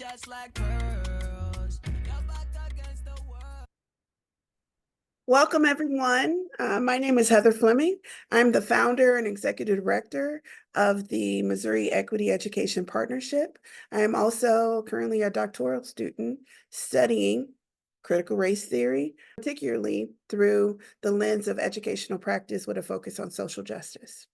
just like pearls. Your back against the world. Welcome, everyone. My name is Heather Fleming. I'm the founder and executive director of the Missouri Equity Education Partnership. I am also currently a doctoral student studying critical race theory, particularly through the lens of educational practice with a focus on social justice.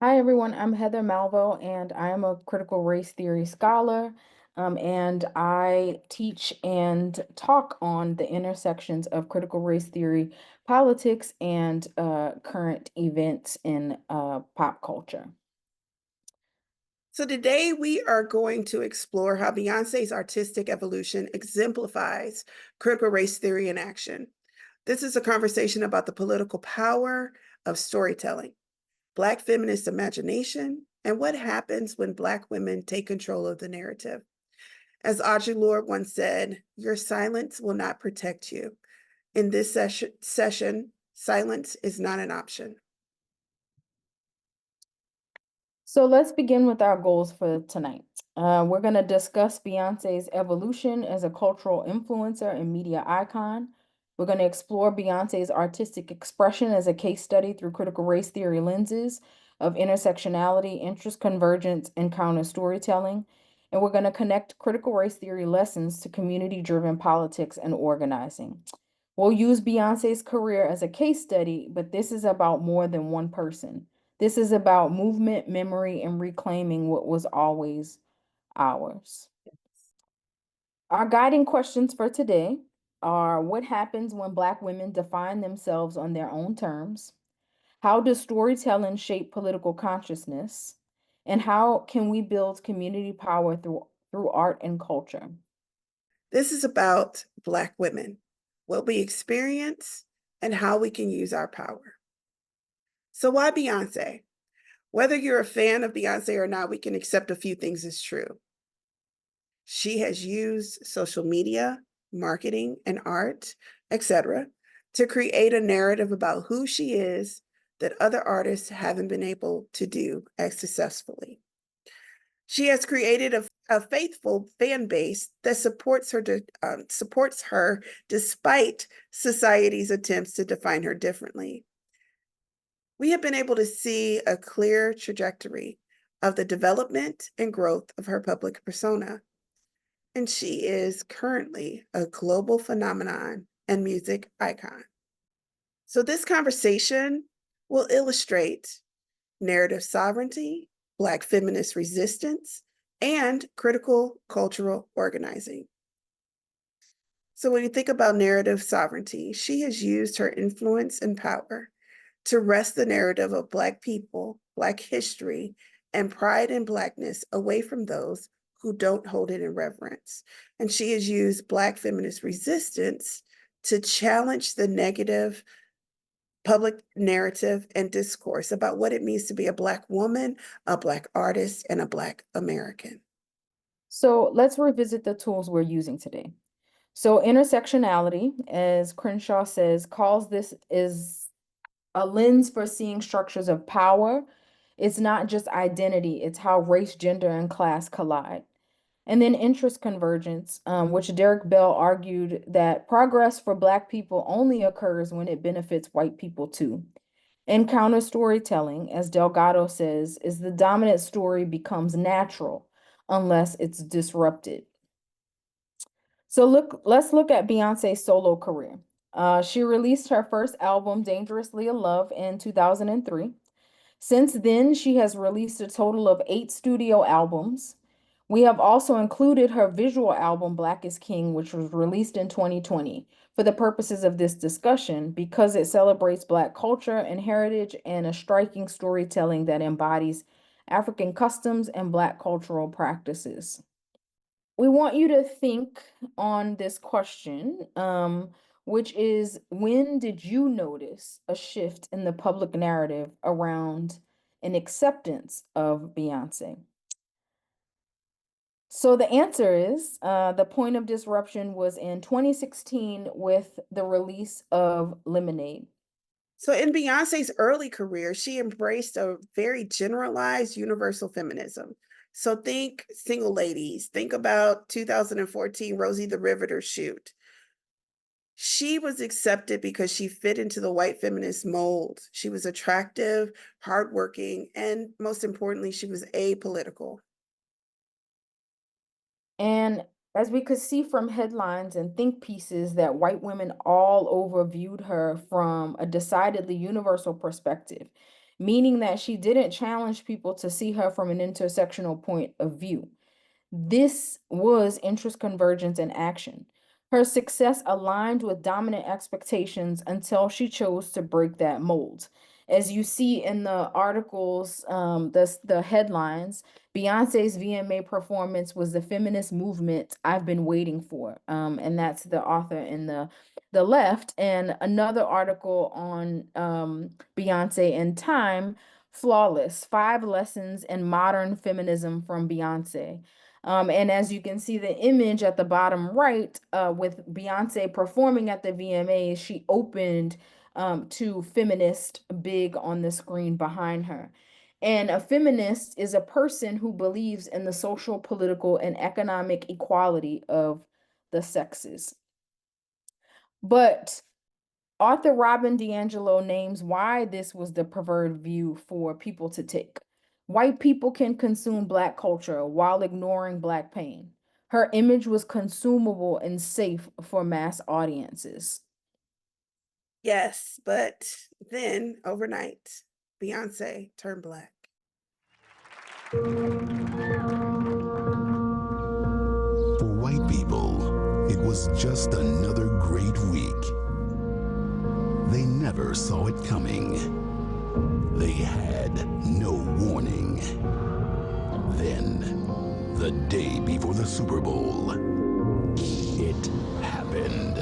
Hi, everyone. I'm Heather Malvo, and I am a critical race theory scholar. And I teach and talk on the intersections of critical race theory, politics, and current events in pop culture. So today we are going to explore how Beyonce's artistic evolution exemplifies critical race theory in action. This is a conversation about the political power of storytelling, Black feminist imagination, and what happens when Black women take control of the narrative. As Audre Lorde once said, your silence will not protect you. In this session, silence is not an option. So let's begin with our goals for tonight. We're going to discuss Beyonce's evolution as a cultural influencer and media icon. We're going to explore Beyonce's artistic expression as a case study through critical race theory lenses of intersectionality, interest convergence, and counter storytelling. And we're going to connect critical race theory lessons to community-driven politics and organizing. We'll use Beyonce's career as a case study, but this is about more than one person. This is about movement, memory, and reclaiming what was always ours. Our guiding questions for today are: what happens when Black women define themselves on their own terms? How does storytelling shape political consciousness? And how can we build community power through art and culture? This is about Black women, what we experience, and how we can use our power. So why Beyonce? Whether you're a fan of Beyonce or not, we can accept a few things as true. She has used social media, marketing, and art, etc., to create a narrative about who she is that other artists haven't been able to do as successfully. She has created a faithful fan base that supports her despite society's attempts to define her differently. We have been able to see a clear trajectory of the development and growth of her public persona, and she is currently a global phenomenon and music icon. So this conversation will illustrate narrative sovereignty, Black feminist resistance, and critical cultural organizing. So when you think about narrative sovereignty, she has used her influence and power to wrest the narrative of Black people, Black history, and pride in Blackness away from those who don't hold it in reverence. And she has used Black feminist resistance to challenge the negative public narrative and discourse about what it means to be a Black woman, a Black artist, and a Black American. So let's revisit the tools we're using today. So intersectionality, as Crenshaw says, calls this is a lens for seeing structures of power. It's not just identity, it's how race, gender, and class collide. And then interest convergence, which Derek Bell argued that progress for Black people only occurs when it benefits white people too. And counter storytelling, as Delgado says, is the dominant story becomes natural unless it's disrupted. So let's look at Beyonce's solo career. She released her first album, Dangerously in Love, in 2003. Since then, she has released a total of 8 studio albums. We have also included her visual album, Black is King, which was released in 2020, for the purposes of this discussion, because it celebrates Black culture and heritage and a striking storytelling that embodies African customs and Black cultural practices. We want you to think on this question, which is: when did you notice a shift in the public narrative around an acceptance of Beyonce? So the answer is the point of disruption was in 2016 with the release of Lemonade. So in Beyonce's early career, she embraced a very generalized universal feminism. So think single ladies. Think about 2014 Rosie the Riveter shoot. She was accepted because she fit into the white feminist mold. She was attractive, hardworking, and most importantly, she was apolitical. And as we could see from headlines and think pieces, that white women all over viewed her from a decidedly universal perspective, meaning that she didn't challenge people to see her from an intersectional point of view. This was interest convergence in action. Her success aligned with dominant expectations until she chose to break that mold. As you see in the articles, the headlines, Beyonce's VMA performance was the feminist movement I've been waiting for. And that's the author in the left. And another article on Beyonce in Time, Flawless, 5 Lessons in Modern Feminism from Beyonce. And as you can see the image at the bottom right, with Beyonce performing at the VMAs, she opened to feminist big on the screen behind her. And a feminist is a person who believes in the social, political, and economic equality of the sexes. But Author Robin DiAngelo names why this was the preferred view for people to take. White people can consume Black culture while ignoring Black pain. Her image was consumable and safe for mass audiences. Yes, but then overnight, Beyonce turned Black. For white people, it was just another great week. They never saw it coming. They had no warning. Then, the day before the Super Bowl, it happened.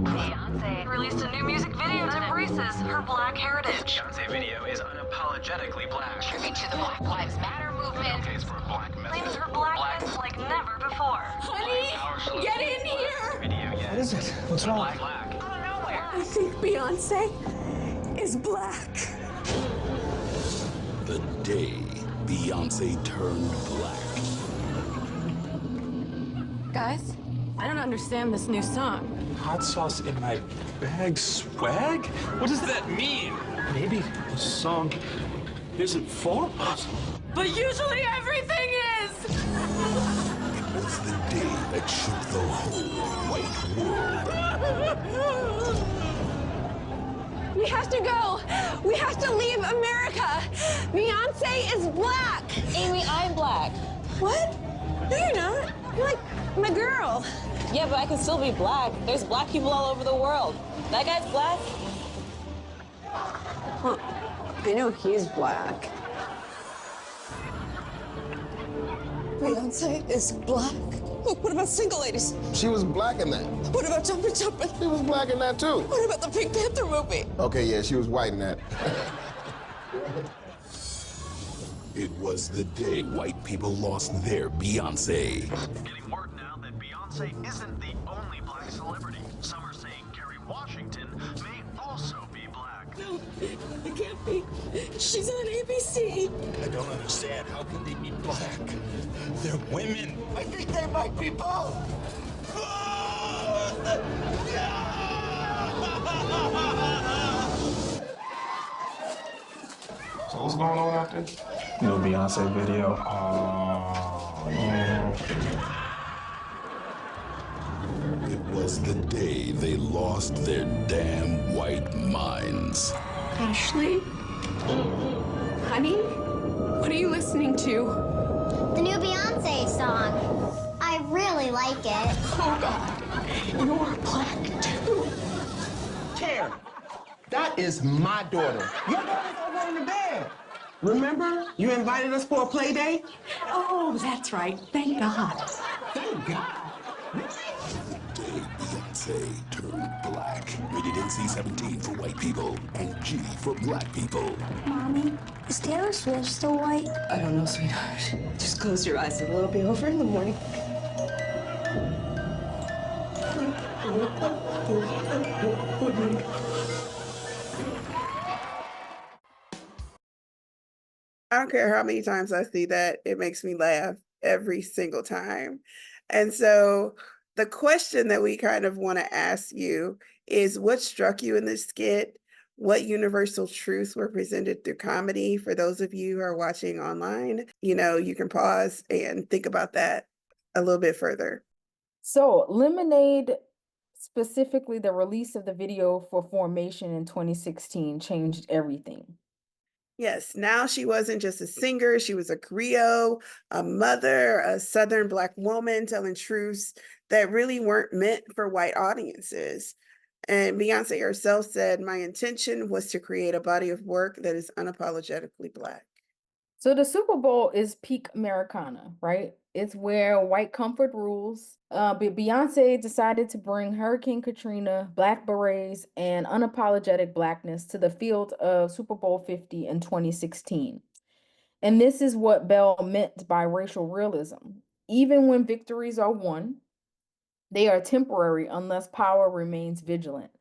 Beyonce released a new music video that embraces her Black heritage. Beyonce video is unapologetically Black. Tribute to the Black Lives Matter movement. Case for Black Claims message. her blackness like never before. Honey, get in here! Video, yes. What is it? What's wrong? Black. Out of nowhere. I think Beyonce is Black. The day Beyonce turned Black. Guys, I don't understand this new song. Hot sauce in my bag swag? What does that mean? Maybe the song isn't for us. But usually everything is! It was the day that shook the whole white world. We have to go! We have to leave America! Beyonce is Black! Amy, I'm Black. What? No, you're not. You're like my girl. Yeah, but I can still be Black. There's Black people all over the world. That guy's Black. Huh. I know he's Black. Beyonce is Black. Look, what about single ladies? She was Black in that. What about Jumpin' Jumpin'? She was Black in that too. What about the Pink Panther movie? Okay, yeah, she was white in that. It was the day white people lost their Beyonce. Getting word now that Beyonce isn't the only Black celebrity. Some are saying Kerry Washington may also be Black. No, it can't be. She's on ABC. I don't understand. How can they be Black? They're women. I think they might be both. So what's going on out there? New Beyonce video. Oh, man. It was the day they lost their damn white minds. Ashley? Honey? What are you listening to? The new Beyonce song. I really like it. Oh, God. You're Black, too. Karen, that is my daughter. Your daughter's over in the bed. Remember, you invited us for a play date? Oh, that's right. Thank God. Thank God. The day Beyonce turned Black. Rated NC-17 for white people and G for Black people. Mommy, is Taylor Swift still white? I don't know, sweetheart. Just close your eyes and it'll be over in the morning. I don't care how many times I see that, it makes me laugh every single time. And so the question that we kind of want to ask you is what struck you in this skit? What universal truths were presented through comedy? For those of you who are watching online, you can pause and think about that a little bit further. So Lemonade, specifically the release of the video for Formation in 2016, changed everything. Yes, now she wasn't just a singer, she was a griot, a mother, a Southern Black woman telling truths that really weren't meant for white audiences. And Beyonce herself said, "My intention was to create a body of work that is unapologetically Black." So the Super Bowl is peak Americana, right? It's where white comfort rules. But Beyonce decided to bring Hurricane Katrina, Black Berets, and unapologetic Blackness to the field of Super Bowl 50 in 2016. And this is what Bell meant by racial realism. Even when victories are won, they are temporary unless power remains vigilant.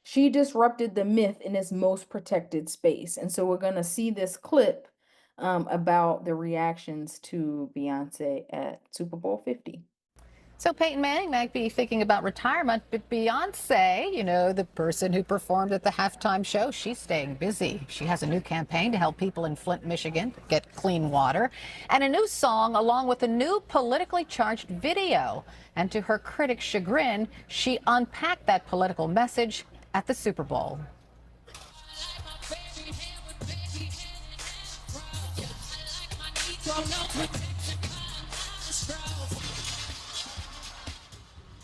She disrupted the myth in its most protected space. And so we're going to see this clip about the reactions to Beyonce at Super Bowl 50. So Peyton Manning might be thinking about retirement, but Beyonce, the person who performed at the halftime show, she's staying busy. She has a new campaign to help people in Flint, Michigan get clean water, and a new song along with a new politically charged video. And to her critics' chagrin, she unpacked that political message at the Super Bowl.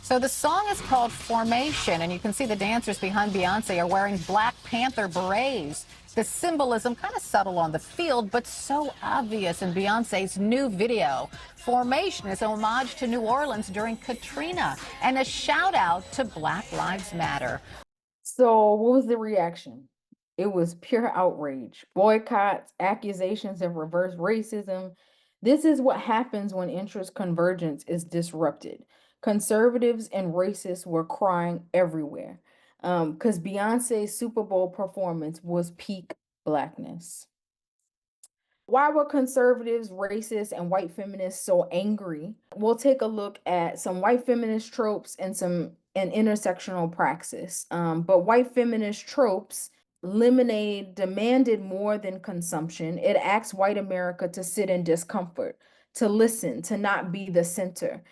So the song is called Formation, and you can see the dancers behind Beyonce are wearing Black Panther berets. The symbolism kind of subtle on the field, but so obvious in Beyonce's new video. Formation is an homage to New Orleans during Katrina and a shout out to Black Lives Matter. So what was the reaction? It was pure outrage, boycotts, accusations of reverse racism. This is what happens when interest convergence is disrupted. Conservatives and racists were crying everywhere because Beyonce's Super Bowl performance was peak Blackness. Why were conservatives, racists, and white feminists so angry? We'll take a look at some white feminist tropes and intersectional praxis. But white feminist tropes, Lemonade demanded more than consumption. It asks white America to sit in discomfort, to listen, to not be the center.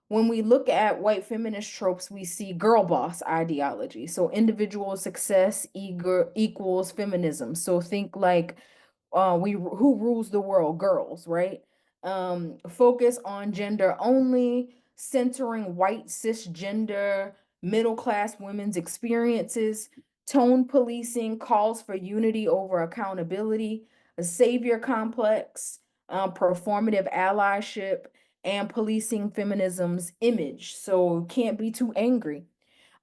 When we look at white feminist tropes, we see girl boss ideology. So individual success equals feminism. So think like who rules the world? Girls, right? Focus on gender only, centering white cisgender middle class women's experiences. Tone policing calls for unity over accountability. A savior complex, performative allyship, and policing feminism's image. So can't be too angry.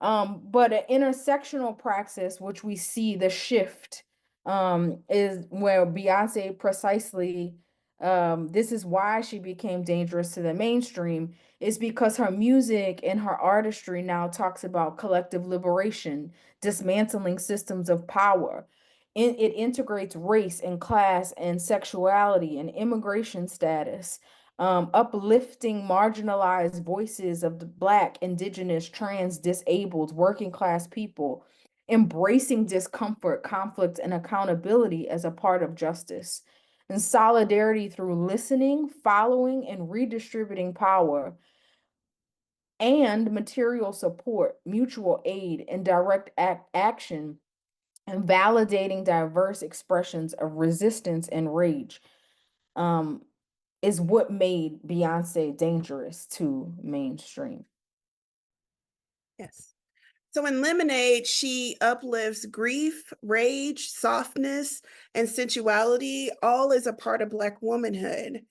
But an intersectional praxis, which we see the shift, is where Beyonce precisely, this is why she became dangerous to the mainstream, is because her music and her artistry now talks about collective liberation, dismantling systems of power. It integrates race and class and sexuality and immigration status, uplifting marginalized voices of the Black, Indigenous, trans, disabled, working class people, embracing discomfort, conflict, and accountability as a part of justice, and solidarity through listening, following, and redistributing power, and material support, mutual aid, and direct action, and validating diverse expressions of resistance and rage. Is what made Beyonce dangerous to mainstream. Yes. So in Lemonade, she uplifts grief, rage, softness, and sensuality, all as a part of Black womanhood.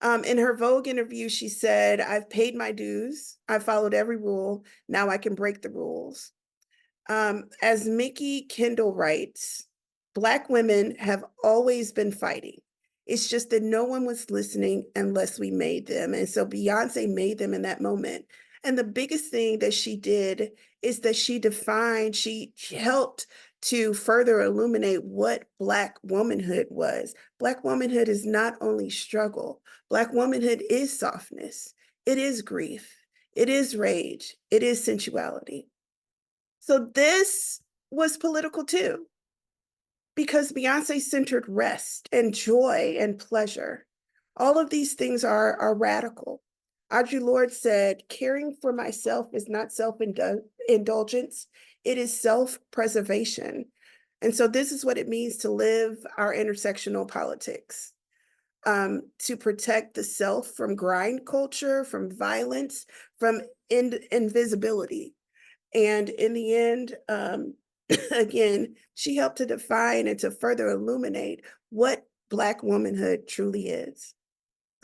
In her Vogue interview, she said, "I've paid my dues. I've followed every rule. Now I can break the rules." As Mickey Kendall writes, Black women have always been fighting. It's just that no one was listening unless we made them. And so Beyonce made them in that moment. And the biggest thing that she did is that she helped to further illuminate what Black womanhood was. Black womanhood is not only struggle, Black womanhood is softness, it is grief, it is rage, it is sensuality. So this was political too, because Beyonce centered rest and joy and pleasure. All of these things are radical. Audre Lorde said, caring for myself is not self-indulgence, it is self-preservation. And so this is what it means to live our intersectional politics, to protect the self from grind culture, from violence, from invisibility. And in the end, again, she helped to define and to further illuminate what Black womanhood truly is.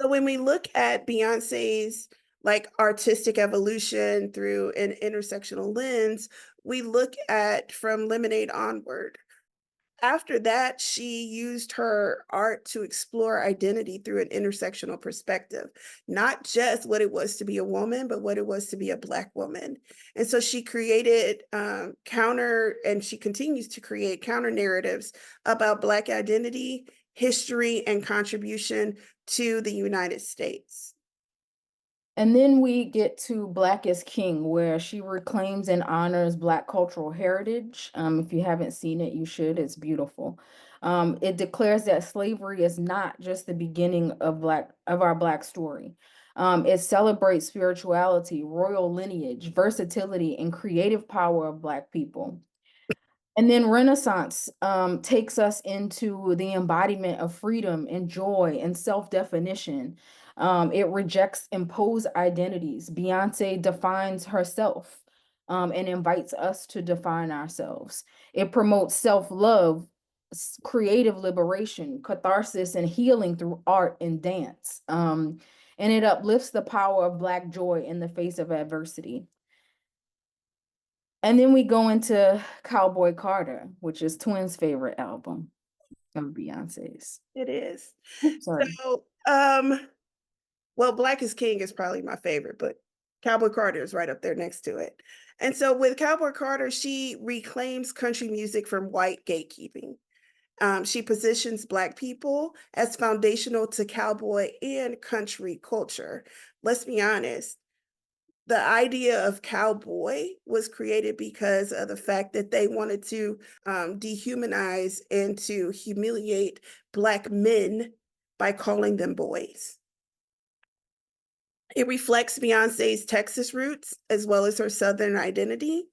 So when we look at Beyonce's like artistic evolution through an intersectional lens, we look at from Lemonade onward. After that, she used her art to explore identity through an intersectional perspective, not just what it was to be a woman, but what it was to be a Black woman. And so she created and she continues to create counter narratives about Black identity, history, and contribution to the United States. And then we get to Black is King, where she reclaims and honors Black cultural heritage. If you haven't seen it, you should. It's beautiful. It declares that slavery is not just the beginning of our Black story. It celebrates spirituality, royal lineage, versatility, and creative power of Black people. And then Renaissance takes us into the embodiment of freedom and joy and self-definition. It rejects imposed identities. Beyonce defines herself and invites us to define ourselves. It promotes self-love, creative liberation, catharsis, and healing through art and dance. And it uplifts the power of Black joy in the face of adversity. And then we go into Cowboy Carter, which is Twins' favorite album of Beyonce's. It is. Sorry. So, well, Black is King is probably my favorite, but Cowboy Carter is right up there next to it. And so with Cowboy Carter, she reclaims country music from white gatekeeping. She positions Black people as foundational to cowboy and country culture. Let's be honest. The idea of cowboy was created because of the fact that they wanted to dehumanize and to humiliate Black men by calling them boys. It reflects Beyonce's Texas roots as well as her Southern identity,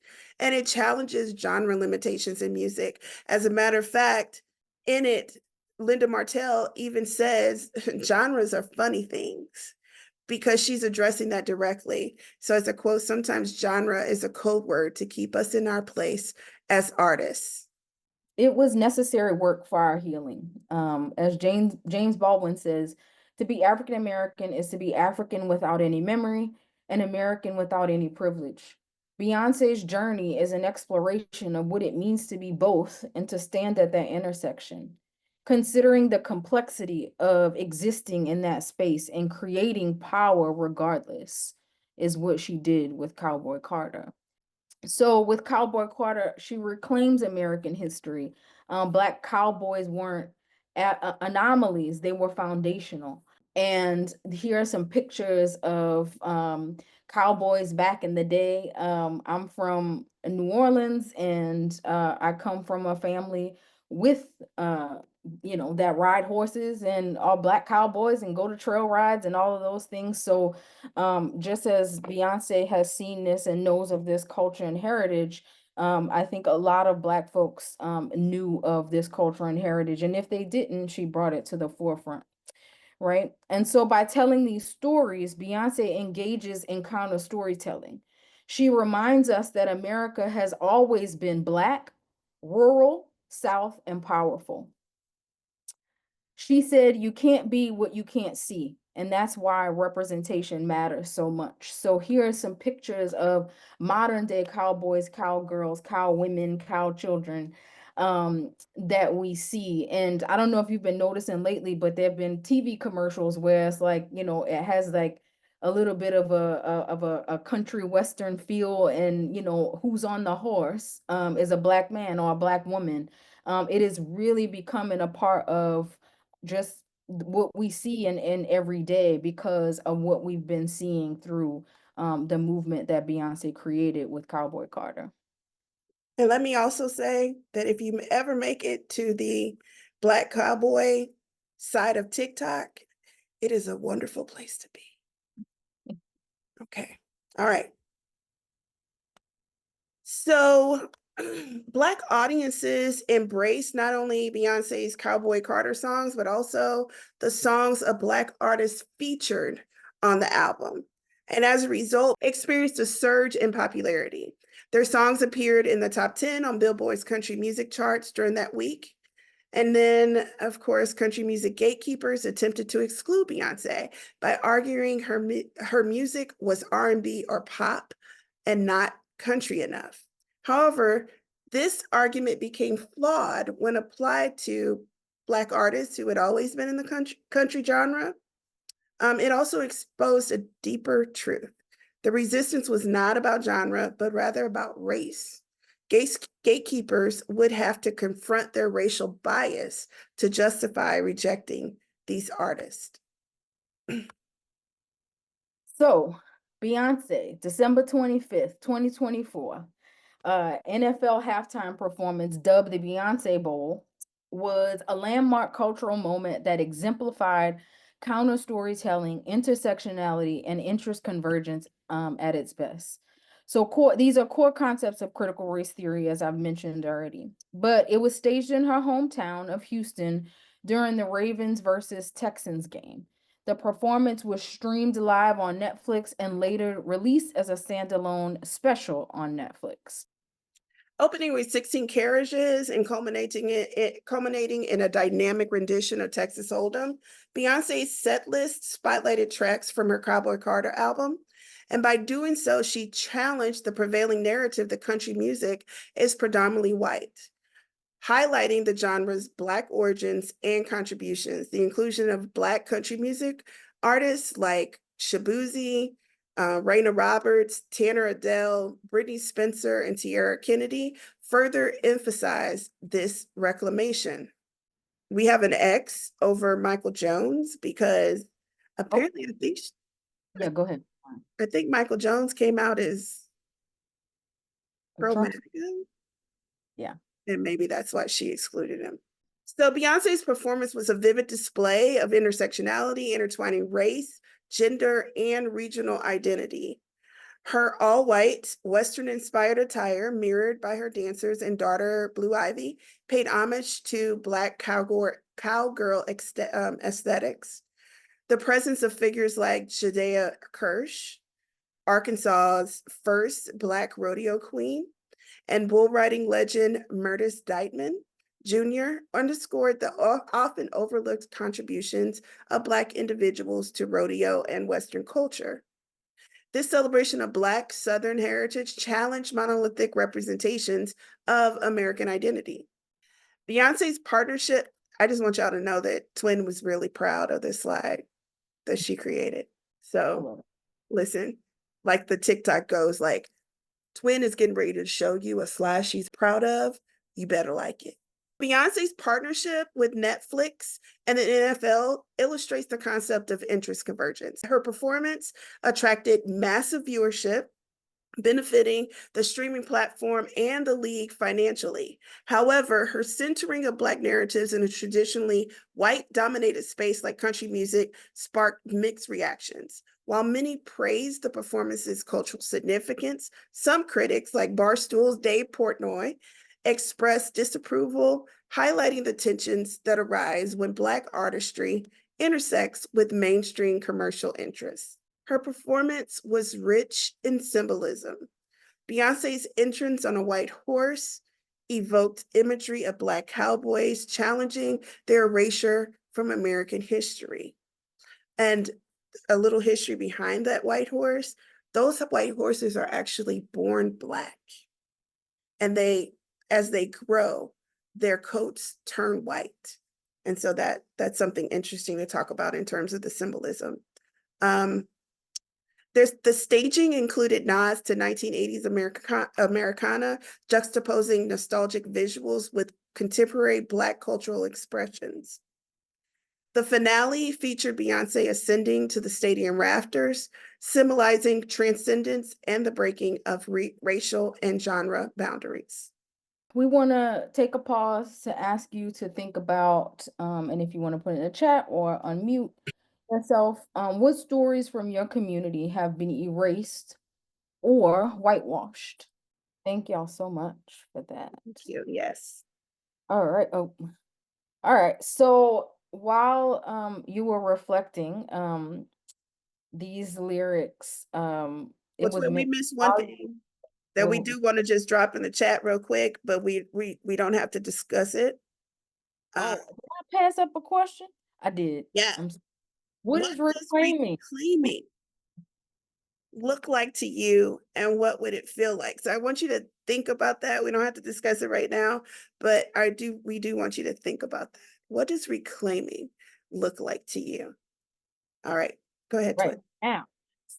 and it challenges genre limitations in music. As a matter of fact, in it, Linda Martell even says genres are funny things, because she's addressing that directly. So as a quote, sometimes genre is a code word to keep us in our place as artists. It was necessary work for our healing. As James Baldwin says, to be African American is to be African without any memory and American without any privilege. Beyonce's journey is an exploration of what it means to be both and to stand at that intersection. Considering the complexity of existing in that space and creating power regardless is what she did with Cowboy Carter. So with Cowboy Carter, she reclaims American history. Black cowboys weren't anomalies, they were foundational. And here are some pictures of cowboys back in the day. I'm from New Orleans, and I come from a family with that ride horses and all Black cowboys and go to trail rides and all of those things. So just as Beyonce has seen this and knows of this culture and heritage, I think a lot of Black folks knew of this culture and heritage, and if they didn't, she brought it to the forefront. Right. And so by telling these stories, Beyonce engages in counter storytelling. She reminds us that America has always been Black, rural, South, and powerful. She said, you can't be what you can't see. And that's why representation matters so much. So here are some pictures of modern day cowboys, cowgirls, cow women, cow children that we see. And I don't know if you've been noticing lately, but there have been TV commercials where it's like, it has like a little bit of a country western feel, and you know who's on the horse is a black man or a black woman. It is really becoming a part of just what we see in every day because of what we've been seeing through the movement that Beyonce created with Cowboy Carter. And let me also say that if you ever make it to the Black Cowboy side of TikTok, it is a wonderful place to be. Okay. All right. So Black audiences embrace not only Beyonce's Cowboy Carter songs, but also the songs of Black artists featured on the album. And as a result, experienced a surge in popularity. Their songs appeared in the top 10 on Billboard's country music charts during that week. And then, of course, country music gatekeepers attempted to exclude Beyonce by arguing her music was R&B or pop and not country enough. However, this argument became flawed when applied to Black artists who had always been in the country genre. It also exposed a deeper truth. The resistance was not about genre, but rather about race. Gatekeepers would have to confront their racial bias to justify rejecting these artists. So, Beyonce, December 25th, 2024, NFL halftime performance dubbed the Beyonce Bowl was a landmark cultural moment that exemplified counter storytelling, intersectionality, and interest convergence at its best. So these are core concepts of critical race theory, as I've mentioned already. But it was staged in her hometown of Houston during the Ravens versus Texans game. The performance was streamed live on Netflix and later released as a standalone special on Netflix. Opening with 16 carriages and culminating in a dynamic rendition of Texas Hold'em, Beyonce's set list spotlighted tracks from her Cowboy Carter album. And by doing so, she challenged the prevailing narrative that country music is predominantly white, highlighting the genre's Black origins and contributions. The inclusion of Black country music artists like Shabuzi, Raina Roberts, Tanner Adele, Brittany Spencer, and Tierra Kennedy further emphasize this reclamation. We have an X over Michael Jones because apparently Yeah, go ahead. I think Michael Jones came out as pro-MAGA. Yeah. And maybe that's why she excluded him. So Beyonce's performance was a vivid display of intersectionality, intertwining race, gender, and regional identity. Her all-white, Western-inspired attire, mirrored by her dancers and daughter Blue Ivy, paid homage to Black cowgirl aesthetics. The presence of figures like Jadea Kirsch, Arkansas's first Black rodeo queen, and bull riding legend Murtis Dightman Jr. underscored the often overlooked contributions of Black individuals to rodeo and Western culture. This celebration of Black Southern heritage challenged monolithic representations of American identity. Beyonce's partnership, I just want y'all to know that Twin was really proud of this slide that she created. So listen, like the TikTok goes, like, Twin is getting ready to show you a slide she's proud of. You better like it. Beyonce's partnership with Netflix and the NFL illustrates the concept of interest convergence. Her performance attracted massive viewership, benefiting the streaming platform and the league financially. However, her centering of Black narratives in a traditionally white-dominated space like country music sparked mixed reactions. While many praised the performance's cultural significance, some critics, like Barstool's Dave Portnoy, expressed disapproval, highlighting the tensions that arise when Black artistry intersects with mainstream commercial interests. Her performance was rich in symbolism. Beyonce's entrance on a white horse evoked imagery of Black cowboys challenging their erasure from American history. And a little history behind that white horse, those white horses are actually born Black. And as they grow, their coats turn white. And so that's something interesting to talk about in terms of the symbolism. The staging included nods to 1980s Americana, juxtaposing nostalgic visuals with contemporary Black cultural expressions. The finale featured Beyonce ascending to the stadium rafters, symbolizing transcendence and the breaking of racial and genre boundaries. We want to take a pause to ask you to think about, and if you want to put it in the chat or unmute yourself, what stories from your community have been erased or whitewashed? Thank y'all so much for that. Thank you. Yes. All right. Oh, all right. So while you were reflecting these lyrics, it was we missed one thing that we do want to just drop in the chat real quick, but we don't have to discuss it. Did I pass up a question? I did. Yeah. What is reclaiming? Reclaiming look like to you, and what would it feel like? So I want you to think about that. We don't have to discuss it right now, but we do want you to think about that. What does reclaiming look like to you? All right, go ahead, Right Twin. now.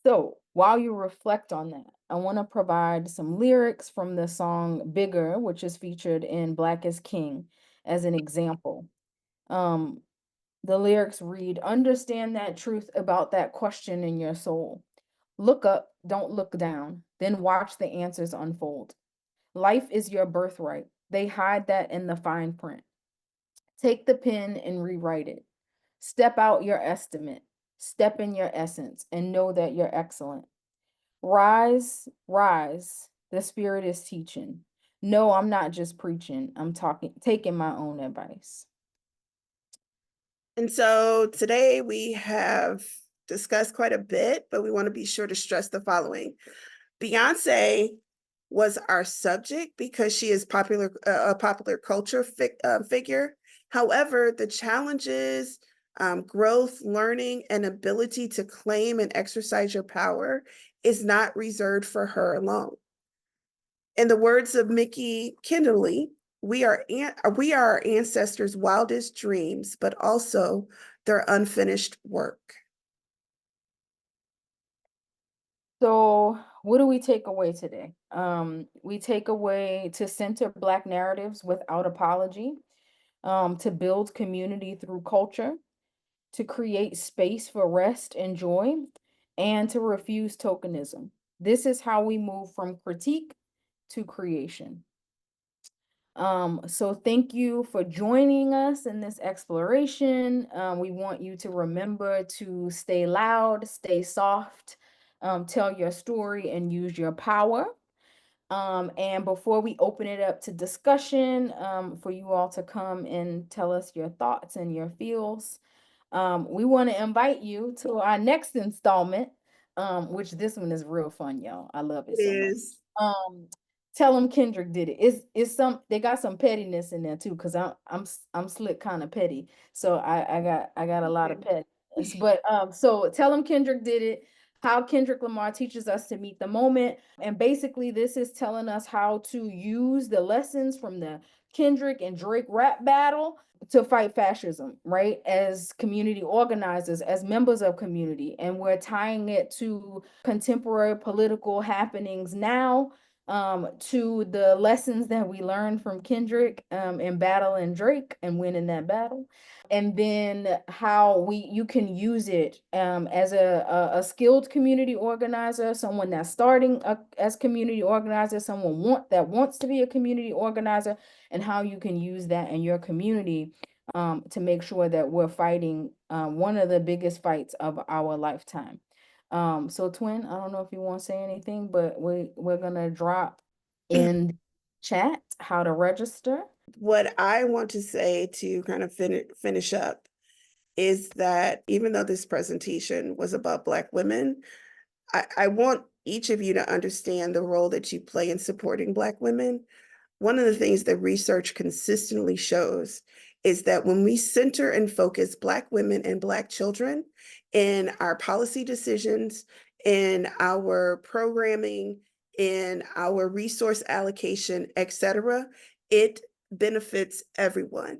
So while you reflect on that, I want to provide some lyrics from the song Bigger, which is featured in Black is King, as an example. The lyrics read, understand that truth about that question in your soul. Look up, don't look down, then watch the answers unfold. Life is your birthright. They hide that in the fine print. Take the pen and rewrite it. Step out your estimate. Step in your essence and know that you're excellent. Rise, rise. The spirit is teaching. No, I'm not just preaching. I'm taking my own advice. And so today we have discussed quite a bit, but we want to be sure to stress the following. Beyonce was our subject because she is a popular culture figure. However, the challenges, growth, learning, and ability to claim and exercise your power is not reserved for her alone. In the words of Mickey Kinderly, we are our ancestors' wildest dreams, but also their unfinished work. So what do we take away today? We take away to center Black narratives without apology, to build community through culture, to create space for rest and joy, and to refuse tokenism. This is how we move from critique to creation. So thank you for joining us in this exploration. We want you to remember to stay loud, stay soft, tell your story, and use your power. And before we open it up to discussion, for you all to come and tell us your thoughts and your feels, we want to invite you to our next installment, which this one is real fun, y'all. I love it so much. Tell them Kendrick did it. They got some pettiness in there too, because I'm slick kind of petty. So I got a lot of pettiness. But so tell them Kendrick did it, how Kendrick Lamar teaches us to meet the moment. And basically this is telling us how to use the lessons from the Kendrick and Drake rap battle to fight fascism, right? As community organizers, as members of community. And we're tying it to contemporary political happenings now, to the lessons that we learned from Kendrick in battling Drake and winning that battle. And then how you can use it as a skilled community organizer, someone that's starting as community organizer, someone that wants to be a community organizer, and how you can use that in your community to make sure that we're fighting one of the biggest fights of our lifetime. So Twin, I don't know if you want to say anything, but we're gonna drop in the chat how to register. What I want to say to kind of finish up is that even though this presentation was about Black women, I want each of you to understand the role that you play in supporting Black women. One of the things that research consistently shows is that when we center and focus Black women and Black children in our policy decisions, in our programming, in our resource allocation, etc., it benefits everyone.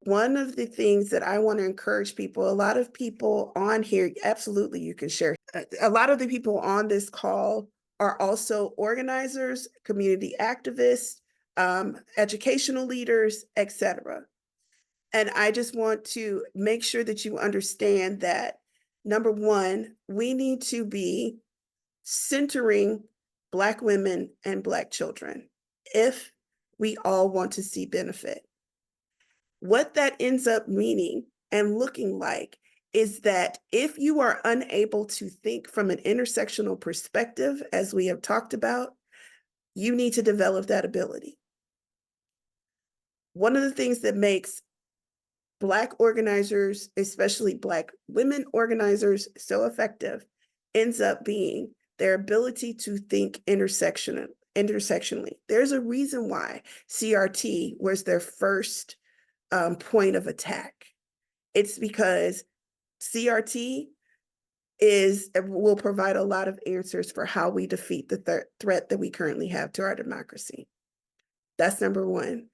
One of the things that I want to encourage people, a lot of people on here, absolutely you can share a lot of the people on this call are also organizers, community activists, educational leaders, etc. And I just want to make sure that you understand that, number one, we need to be centering Black women and Black children if we all want to see benefit. What that ends up meaning and looking like is that if you are unable to think from an intersectional perspective, as we have talked about, you need to develop that ability. One of the things that makes Black organizers, especially Black women organizers, so effective ends up being their ability to think intersectionally. There's a reason why CRT was their first point of attack. It's because CRT will provide a lot of answers for how we defeat the threat that we currently have to our democracy. That's number one.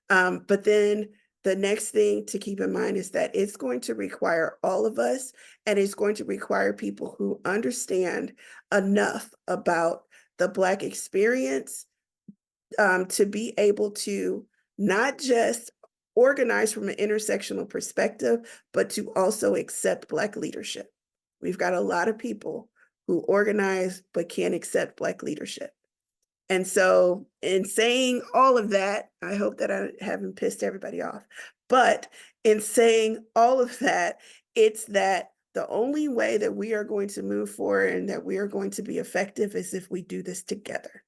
But then the next thing to keep in mind is that it's going to require all of us, and it's going to require people who understand enough about the Black experience to be able to not just organize from an intersectional perspective, but to also accept Black leadership. We've got a lot of people who organize but can't accept Black leadership. And so in saying all of that, I hope that I haven't pissed everybody off, but in saying all of that, it's that the only way that we are going to move forward and that we are going to be effective is if we do this together.